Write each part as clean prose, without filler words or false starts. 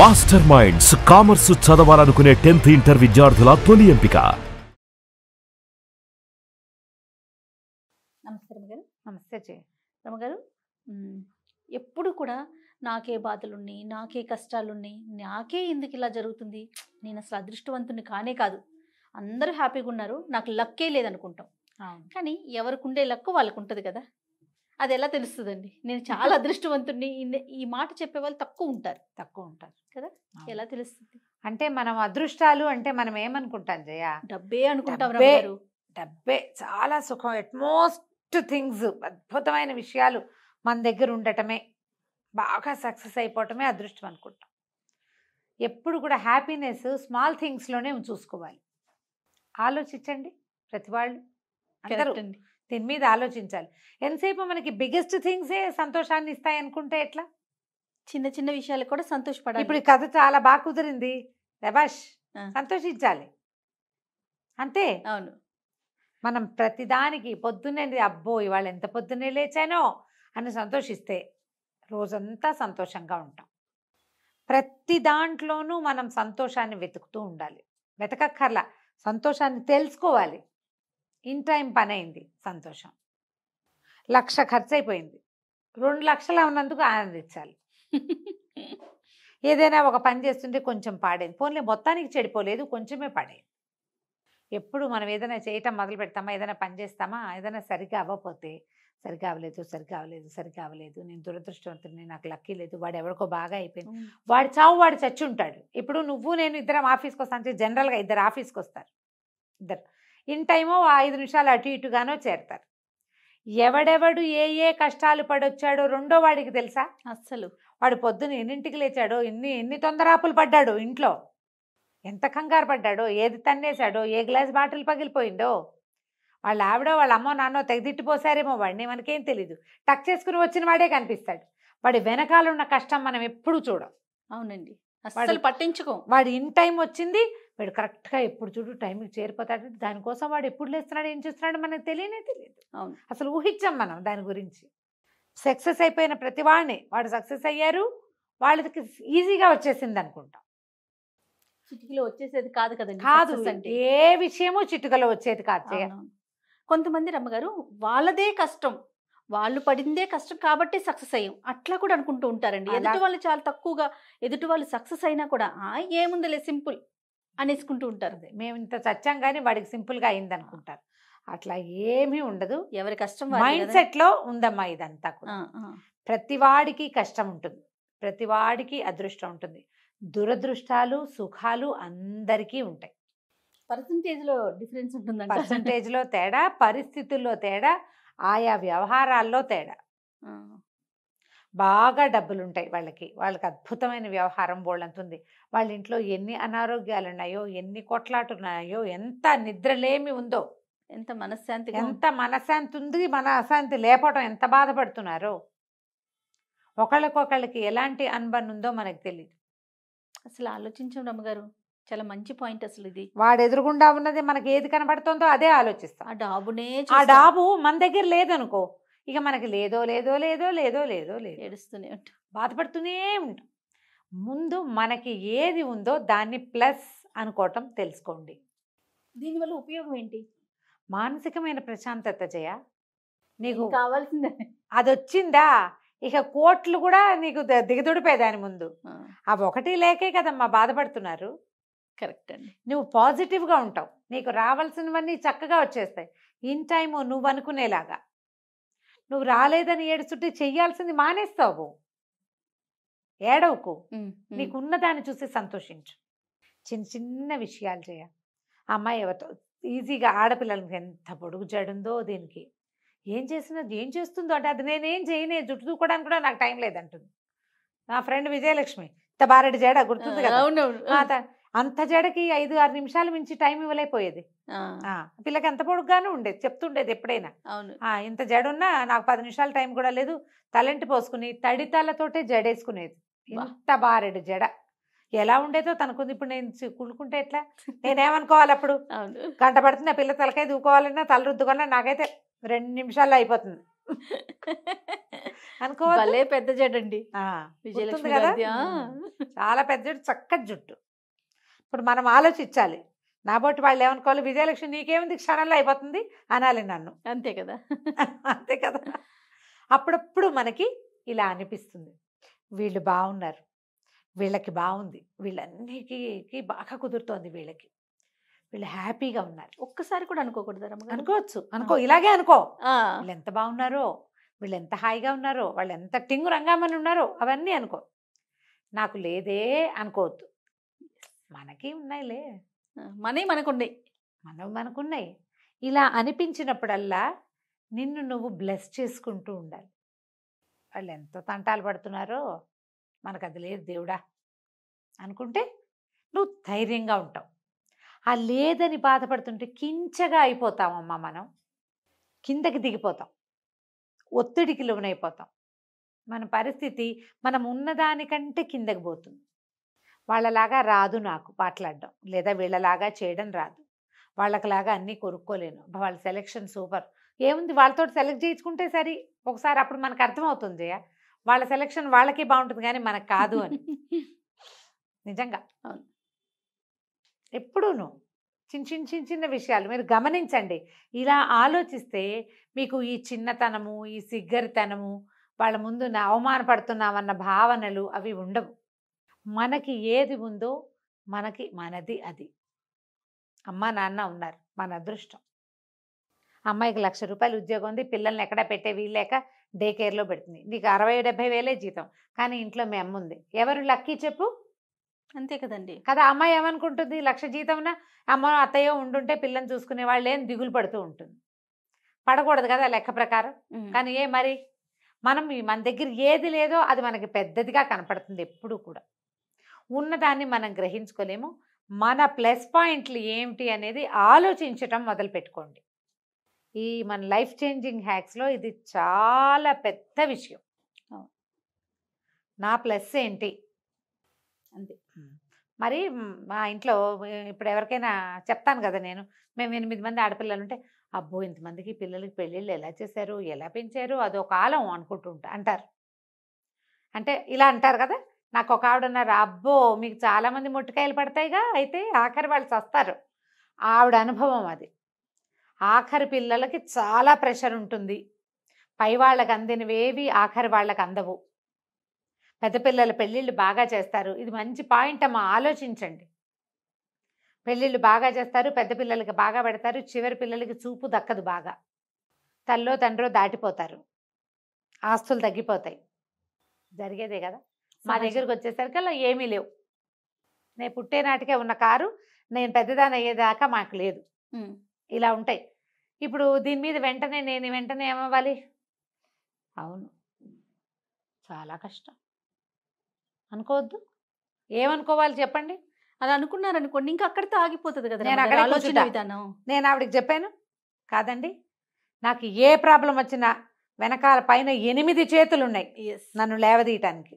Master minds commerce చదవాలనుకునే 10th inter విద్యార్థుల తొలి ఎంపిక. నమస్తే రమగారు. నమస్తే రమగారు, ఎప్పుడు కూడా నాకే బాధలున్నాయి, నాకే కష్టాలున్నాయి, నాకే ఎందుకు ఇలా జరుగుతుంది, నేను అసలు అదృష్టవంతుని కానే కాదు, అందరూ హ్యాపీగా ఉన్నారు, నాకు లక్కే లేదనుకుంటాం. కానీ ఎవరికి ఉండే లక్కు వాళ్ళకు ఉంటుంది కదా, అది ఎలా తెలుస్తుందండి? నేను చాలా అదృష్టవంతుని, ఈ మాట చెప్పేవాళ్ళు తక్కువ ఉంటారు కదా, ఎలా తెలుస్తుంది? అంటే మనం అదృష్టాలు అంటే మనం ఏమనుకుంటాం జయ? డబ్బే అనుకుంటాం. డబ్బే చాలా సుఖం, ఎట్మోస్ట్ థింగ్స్, అద్భుతమైన విషయాలు మన దగ్గర ఉండటమే, బాగా సక్సెస్ అయిపోవటమే అదృష్టం అనుకుంటాం. ఎప్పుడు కూడా హ్యాపీనెస్ స్మాల్ థింగ్స్లోనే చూసుకోవాలి. ఆలోచించండి, ప్రతి వాళ్ళు అందరూ దీని మీద ఆలోచించాలి. ఎంతసేపు మనకి బిగ్గెస్ట్ థింగ్సే సంతోషాన్ని ఇస్తాయి అనుకుంటే ఎట్లా? చిన్న చిన్న విషయాలు కూడా సంతోషపడాలి. ఇప్పుడు ఈ కథ చాలా బాగా కుదిరింది, శభాష్, సంతోషించాలి అంతే. అవును, మనం ప్రతిదానికి పొద్దున్నే అబ్బో ఇవాళ ఎంత పొద్దున్నే లేచానో అని సంతోషిస్తే రోజంతా సంతోషంగా ఉంటాం. ప్రతి దాంట్లోనూ మనం సంతోషాన్ని వెతుకుతూ ఉండాలి. వెతకక్కర్లా, సంతోషాన్ని తెలుసుకోవాలి. ఇన్ టైం పని అయింది, సంతోషం. 1,00,000 ఖర్చు అయిపోయింది, 2 లక్షలు ఉన్నందుకు ఆనందించాలి. ఏదైనా ఒక పని చేస్తుంటే కొంచెం పాడైంది, పోన్లే మొత్తానికి చెడిపోలేదు, కొంచెమే పాడైంది. ఎప్పుడు మనం ఏదైనా చేయటం మొదలు పెడతామా, ఏదైనా పని చేస్తామా, ఏదైనా సరిగ్గా అవ్వకపోతే సరిగ్గా అవ్వలేదు, నేను దురదృష్టవంతుని, నాకు లక్కీ లేదు, వాడు ఎవరికో బాగా అయిపోయింది, వాడి చావు వాడు చచ్చి ఉంటాడు. ఇప్పుడు నువ్వు నేను ఇద్దరం ఆఫీస్కి వస్తాను అంటే జనరల్గా ఇద్దరు ఆఫీస్కి వస్తారు, ఇద్దరు ఇన్ టైమో 5 నిమిషాలు అటు ఇటుగానో చేరతారు. ఎవడెవడు ఏ కష్టాలు పడొచ్చాడో రెండో వాడికి తెలుసా? అస్సలు. వాడు పొద్దున ఎన్నింటికి లేచాడో, ఎన్ని తొందరాపులు పడ్డాడో, ఇంట్లో ఎంత కంగారు పడ్డాడో, ఏది తన్నేశాడో, ఏ గ్లాస్ బాటిల్ పగిలిపోయిందో, వాళ్ళ ఆవిడో వాళ్ళ అమ్మో నాన్నో తెగదిట్టిపోసారేమో వాడిని, మనకేం తెలీదు. టక్ చేసుకుని వచ్చిన వాడే కనిపిస్తాడు. వాడి వెనకాల ఉన్న కష్టం మనం ఎప్పుడు చూడం. అవునండి, అసలు పట్టించుకో. వాడు ఇన్ టైం వచ్చింది, వాడు కరెక్ట్గా ఎప్పుడు చూడు టైంకి చేరిపోతాడు. దానికోసం వాడు ఎప్పుడు లేస్తున్నాడు, ఏం చేస్తున్నాడు మనకు తెలియదు. అవును, అసలు ఊహించాం మనం దాని గురించి. సక్సెస్ అయిపోయిన ప్రతి వాడిని, వాడు సక్సెస్ అయ్యారు, వాళ్ళకి ఈజీగా వచ్చేసింది అనుకుంటాం. చిటికలో వచ్చేసేది కాదు కదండి. కాదు, ఏ విషయమూ చిటికలో వచ్చేది కాదు. కొంతమంది రమ్మగారు వాళ్ళదే కష్టం, వాళ్ళు పడిందే కష్టం కాబట్టి సక్సెస్ అయ్యాం అట్లా కూడా అనుకుంటూ ఉంటారండి. ఎదుటి వాళ్ళు చాలా తక్కువగా, ఎదుటి వాళ్ళు సక్సెస్ అయినా కూడా ఏముందిలే సింపుల్ అనేసుకుంటూ ఉంటారు. మేము ఇంత చచ్చాం కానీ వాడికి సింపుల్గా అయింది అనుకుంటారు. అట్లా ఏమీ ఉండదు. ఎవరి కష్టం మైండ్ సెట్లో ఉందమ్మా ఇదంతా కూడా. ప్రతి వాడికి కష్టం ఉంటుంది, ప్రతి వాడికి అదృష్టం ఉంటుంది. దురదృష్టాలు సుఖాలు అందరికీ ఉంటాయి. పర్సంటేజ్లో డిఫరెన్స్ ఉంటుంది, పర్సంటేజ్లో తేడా, పరిస్థితుల్లో తేడా, ఆయా వ్యవహారాల్లో తేడా. బాగా డబ్బులు ఉంటాయి వాళ్ళకి అద్భుతమైన వ్యవహారం బోళ్ళంతుంది. వాళ్ళ ఇంట్లో ఎన్ని అనారోగ్యాలు ఉన్నాయో, ఎన్ని కొట్లాట్లు ఉన్నాయో, ఎంత నిద్రలేమి ఉందో, ఎంత మనశ్శాంతి ఉంది, మన అశాంతి లేపటం ఎంత బాధపడుతున్నారో, ఒకళ్ళకొకళ్ళకి ఎలాంటి అనుబంధం ఉందో మనకు తెలియదు. అసలు ఆలోచించం రమ్మగారు, చాలా మంచి పాయింట్. అసలు ఇది వాడు ఎదురుగుండా ఉన్నది మనకి ఏది కనబడుతుందో అదే ఆలోచిస్తాం. ఆ డాబు మన దగ్గర లేదనుకో, ఇక మనకి లేదో ఏడుస్తూనే ఉంటాం, బాధపడుతూనే ఉంటాం. ముందు మనకి ఏది ఉందో దాన్ని ప్లస్ అనుకోవటం తెలుసుకోండి. దీనివల్ల ఉపయోగం ఏంటి? మానసికమైన ప్రశాంతత జయ. నీకు కావాల్సిందే అది వచ్చిందా, ఇక కోట్లు కూడా నీకు దిగదుడిపోయి దాని ముందు. అవి ఒకటి లేకే కదమ్మా బాధపడుతున్నారు. కరెక్ట్ అండి. నువ్వు పాజిటివ్గా ఉంటావు, నీకు రావాల్సినవన్నీ చక్కగా వచ్చేస్తాయి. ఇన్ టైము నువ్వు అనుకునేలాగా. నువ్వు రాలేదని ఏడుస్తుంటే చెయ్యాల్సింది మానేస్తావు, ఏడవకు. నీకు ఉన్నదాన్ని చూసి సంతోషించు. చిన్న విషయాలు చేయ. అమ్మాయి ఎవరితో ఈజీగా, ఆడపిల్లలకి ఎంత పొడుగు జడుందో దీనికి, ఏం చేస్తుందో అంటే అది నేనేం చేయనే, జుట్టు దూకోవడానికి కూడా నాకు టైం లేదంటుంది. నా ఫ్రెండ్ విజయలక్ష్మి, ఇంత బారెడ్డి జడ గుర్తుంది కదా, అంత జడకి 5-6 నిమిషాలు మించి టైం ఇవ్వలేకపోయేది. పిల్లకి ఎంత పొడుగ్గానే ఉండేది, చెప్తుండేది ఎప్పుడైనా. ఇంత జడున్నా నాకు 10 నిమిషాలు టైం కూడా లేదు, తలంటి పోసుకుని తడితాలతోటే జడేసుకునేది. ఇంత బారెడ్డి జడ ఎలా ఉండేదో తనకుంది. ఇప్పుడు నేను కుళ్ళుకుంటే ఎట్లా, నేనేమనుకోవాలి అప్పుడు? గంట పడుతుంది ఆ పిల్ల తలకాయ దూకోవాలన్నా, తల రుద్దుకోవాలన్నా నాకైతే 2 నిమిషాల్లో అయిపోతుంది. అనుకోవద్దు. భలే పెద్ద జడండి ఆ, విజయలక్ష్మి గుర్తుంది కదా? గారిది. చాలా పెద్ద జుట్టు, చక్కటి జుట్టు. ఇప్పుడు మనం ఆలోచించాలి, నాబోటి వాళ్ళు ఏమనుకోవాలి, విజయలక్ష్మి నీకేముంది క్షణంలో అయిపోతుంది అనాలి నన్ను. అంతే కదా. అంతే కదా. అప్పుడప్పుడు మనకి ఇలా అనిపిస్తుంది, వీళ్ళు బాగున్నారు, వీళ్ళకి బాగుంది, వీళ్ళన్నిటికీ బాగా కుదురుతోంది, వీళ్ళు హ్యాపీగా ఉన్నారు. ఒక్కసారి కూడా అనుకోకూడదు రమ్మగారు. అనుకోవచ్చు, ఇలాగే అనుకో, ఆ, వీళ్ళు ఎంత బాగున్నారో, వీళ్ళు ఎంత హాయిగా ఉన్నారో, వాళ్ళు ఎంత టింగు రంగామని ఉన్నారో, అవన్నీ అనుకో. నాకు లేదే అనుకోవద్దు, మనకి ఉన్నాయిలే, మనకున్నాయి. మనకున్నాయి. ఇలా అనిపించినప్పుడల్లా నిన్ను నువ్వు బ్లెస్ చేసుకుంటూ ఉండాలి. వాళ్ళు ఎంత తంటాలు పడుతున్నారో, మనకు అది లేదు దేవుడా అనుకుంటే నువ్వు ధైర్యంగా ఉంటావు. ఆ లేదని బాధపడుతుంటే కించగా అయిపోతామమ్మా, మనం కిందకి దిగిపోతాం, ఒత్తిడికి లోనైపోతాం. మన పరిస్థితి మనం ఉన్నదానికంటే కిందకి పోతుంది. వాళ్ళలాగా రాదు నాకు మాట్లాడడం, లేదా వీళ్ళలాగా చేయడం రాదు, వాళ్ళకిలాగా అన్నీ కొనుక్కోలేను, వాళ్ళ సెలెక్షన్ సూపర్, ఏముంది వాళ్ళతో సెలెక్ట్ చేయించుకుంటే సరి. ఒకసారి అప్పుడు మనకు అర్థమవుతుంది వాళ్ళ సెలెక్షన్ వాళ్ళకి బాగుంటుంది కానీ మనకు కాదు అని. నిజంగా ఎప్పుడూను చిన్న విషయాలు మీరు గమనించండి. ఇలా ఆలోచిస్తే మీకు ఈ చిన్నతనము, ఈ సిగ్గరితనము, వాళ్ళ ముందు అవమానపడుతున్నామన్న భావనలు అవి ఉండవు. మనకి ఏది ఉందో మనది అది. అమ్మ నాన్న ఉన్నారు, మన అదృష్టం. అమ్మాయికి 1,00,000 రూపాయలు ఉద్యోగం ఉంది, పిల్లల్ని ఎక్కడా పెట్టే వీల్లేక డే కేర్లో పెడుతుంది. నీకు 60,000 70,000 జీతం, కానీ ఇంట్లో మీ అమ్మ ఉంది. ఎవరు లక్కీ చెప్పు? అంతే కదండి కదా. అమ్మాయి ఏమనుకుంటుంది, 1,00,000 జీతంన అమ్మ అత్తయ్యో ఉండుంటే పిల్లని చూసుకునే వాళ్ళు ఏం దిగులు పడుతూ ఉంటుంది. పడకూడదు కదా లెక్క ప్రకారం. కానీ మరి మన దగ్గర ఏది లేదో అది మనకి పెద్దదిగా కనపడుతుంది ఎప్పుడు కూడా. ఉన్నదాన్ని మనం గ్రహించుకోలేము. మన ప్లస్ పాయింట్లు ఏమిటి అనేది ఆలోచించటం మొదలు పెట్టుకోండి. ఈ మన లైఫ్ చేంజింగ్ హ్యాక్స్లో ఇది చాలా పెద్ద విషయం. నా ప్లస్ ఏంటి అంతే. మరి మా ఇంట్లో ఇప్పుడు ఎవరికైనా చెప్తాను కదా, మేము 8 మంది ఆడపిల్లలు ఉంటే, అబ్బో ఇంతమందికి పిల్లలకి పెళ్ళిళ్ళు ఎలా చేశారు, ఎలా పెంచారు, అదో కాలం అంటారు. అంటే ఇలా అంటారు కదా. నాకు ఒక ఆవిడ ఉన్నారు, అబ్బో మీకు చాలామంది మొట్టికాయలు పడతాయిగా, అయితే ఆఖరి వాళ్ళు చస్తారు. ఆవిడ అనుభవం అది. ఆఖరి పిల్లలకి చాలా ప్రెషర్ ఉంటుంది, పై వాళ్ళకి అందినవేవి ఆఖరి వాళ్ళకి అందవు. పెద్ద పిల్లల పెళ్ళిళ్ళు బాగా చేస్తారు. ఇది మంచి పాయింట్ అమ్మా, ఆలోచించండి. పెళ్ళిళ్ళు బాగా చేస్తారు, పెద్ద పిల్లలకి బాగా పెడతారు, చివరి పిల్లలకి చూపు దక్కదు బాగా. తల్లో తండ్రో దాటిపోతారు, ఆస్తులు తగ్గిపోతాయి. జరిగేదే కదా. మా దగ్గరకు వచ్చేసరికల్లా ఏమీ లేవు. నేను పుట్టే నాటికే ఉన్న కారు నేను పెద్దదాని అయ్యేదాకా మాకు లేదు. ఇలా ఉంటాయి. ఇప్పుడు దీని మీద వెంటనే ఏమవ్వాలి? అవును, చాలా కష్టం అనుకోవద్దు. ఏమనుకోవాలి చెప్పండి? అలా అనుకున్నారనుకోండి, ఇంకా అక్కడితో ఆగిపోతుంది కదా నేను అక్కడే ఆలోచన కూర్చుంటా. విధానం. నేను ఆవిడకి చెప్పాను, కాదండి నాకు ఏ ప్రాబ్లం వచ్చినా వెనకాల పైన 8 చేతులు ఉన్నాయి నన్ను లేవదీయటానికి.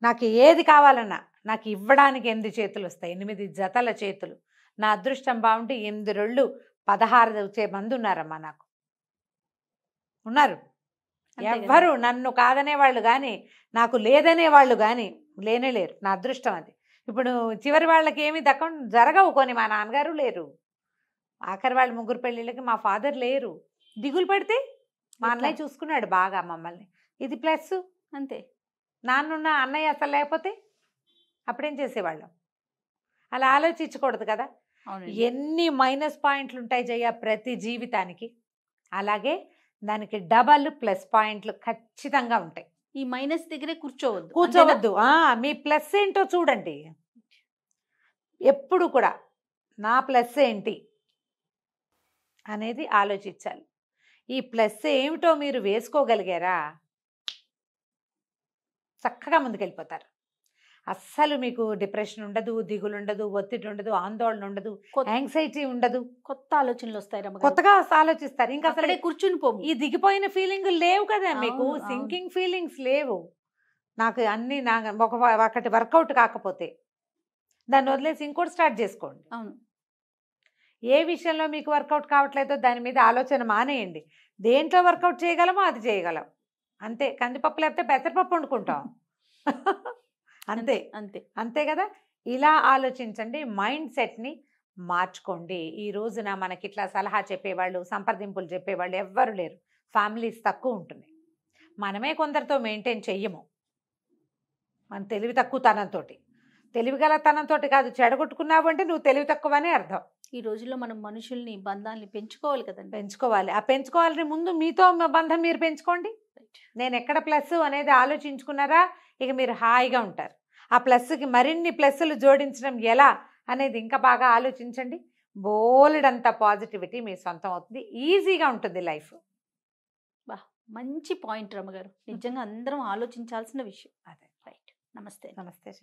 నాకు ఏది కావాలన్నా నాకు ఇవ్వడానికి 8 చేతులు వస్తాయి, 8 జతల చేతులు. నా అదృష్టం బాగుంటే 8 రెళ్ళు 16 మంది ఉన్నారమ్మా నాకు. ఉన్నారు. ఎవ్వరు నన్ను కాదనే వాళ్ళు కానీ, నాకు లేదనే వాళ్ళు కానీ లేరు. నా అదృష్టం అది. ఇప్పుడు చివరి వాళ్ళకి ఏమి జరగవు కొని. మా నాన్నగారు లేరు, ఆఖరి వాళ్ళ 3 పెళ్ళిళ్ళకి మా ఫాదర్ లేరు. దిగులు పడితే మా అన్నయ్య చూసుకున్నాడు బాగా మమ్మల్ని, ఇది ప్లస్. అంతే. నాన్నున్న అన్నయ్య అసలు లేకపోతే అప్పుడేం చేసేవాళ్ళం? అలా ఆలోచించకూడదు కదా. ఎన్ని మైనస్ పాయింట్లు ఉంటాయి జయ ప్రతి జీవితానికి, అలాగే దానికి డబల్ ప్లస్ పాయింట్లు ఖచ్చితంగా ఉంటాయి. ఈ మైనస్ దగ్గరే కూర్చోవద్దు. మీ ప్లస్ ఏంటో చూడండి. ఎప్పుడు కూడా నా ప్లస్ ఏంటి అనేది ఆలోచించాలి. ఈ ప్లస్ ఏమిటో మీరు వేసుకోగలిగారా, చక్కగా ముందుకెళ్ళిపోతారు. అస్సలు మీకు డిప్రెషన్ ఉండదు, దిగులు ఉండదు, ఒత్తిడి ఉండదు, ఆందోళన ఉండదు, యాంగ్జైటీ ఉండదు. కొత్త ఆలోచనలు వస్తాయి, కొత్తగా ఆలోచిస్తారు. ఇంకా అసలు కూర్చుని పో, ఈ దిగిపోయిన ఫీలింగ్ లేవు కదా మీకు, సింకింగ్ ఫీలింగ్స్ లేవు. నాకు అన్ని ఒకటి వర్కౌట్ కాకపోతే దాన్ని వదిలేసి ఇంకోటి స్టార్ట్ చేసుకోండి. అవును. ఏ విషయంలో మీకు వర్కౌట్ కావట్లేదో దాని మీద ఆలోచన మానేయండి. దేంట్లో వర్కౌట్ చేయగలమో అది చేయగలం, అంతే. కందిపప్పు లేకపోతే పెసరపప్పు వండుకుంటాం. అంతే. అంతే. అంతే కదా! ఇలా ఆలోచించండి. మైండ్ సెట్‌ని మార్చుకోండి. ఈ రోజున మనకి ఇట్లా సలహా చెప్పేవాళ్ళు, సంప్రదింపులు చెప్పేవాళ్ళు ఎవ్వరు లేరు. ఫ్యామిలీస్ తక్కువ ఉంటున్నాయి. మనమే కొందరితో మెయింటైన్ చెయ్యము. మన తెలివి తక్కువతనంతోటి. తెలివిగలతనంతోటి కాదు, చెడగొట్టుకున్నావు అంటే నువ్వు తెలివి తక్కువనే అర్థం. ఈ రోజుల్లో మనం మనుషుల్ని, బంధాల్ని పెంచుకోవాలి కదండి. పెంచుకోవాలి. ఆ పెంచుకోవాలని ముందు మీతో బంధం మీరు పెంచుకోండి. నేను ఎక్కడ ప్లస్ అనేది ఆలోచించుకున్నారా, ఇక మీరు హాయిగా ఉంటారు. ఆ ప్లస్కి మరిన్ని ప్లస్సులు జోడించడం ఎలా అనేది ఇంకా బాగా ఆలోచించండి. బోలెడంత పాజిటివిటీ మీ సొంతం అవుతుంది. ఈజీగా ఉంటుంది లైఫ్. మంచి పాయింట్ రమ్మగారు. నిజంగా అందరం ఆలోచించాల్సిన విషయం. అదే. రైట్. నమస్తే. నమస్తే.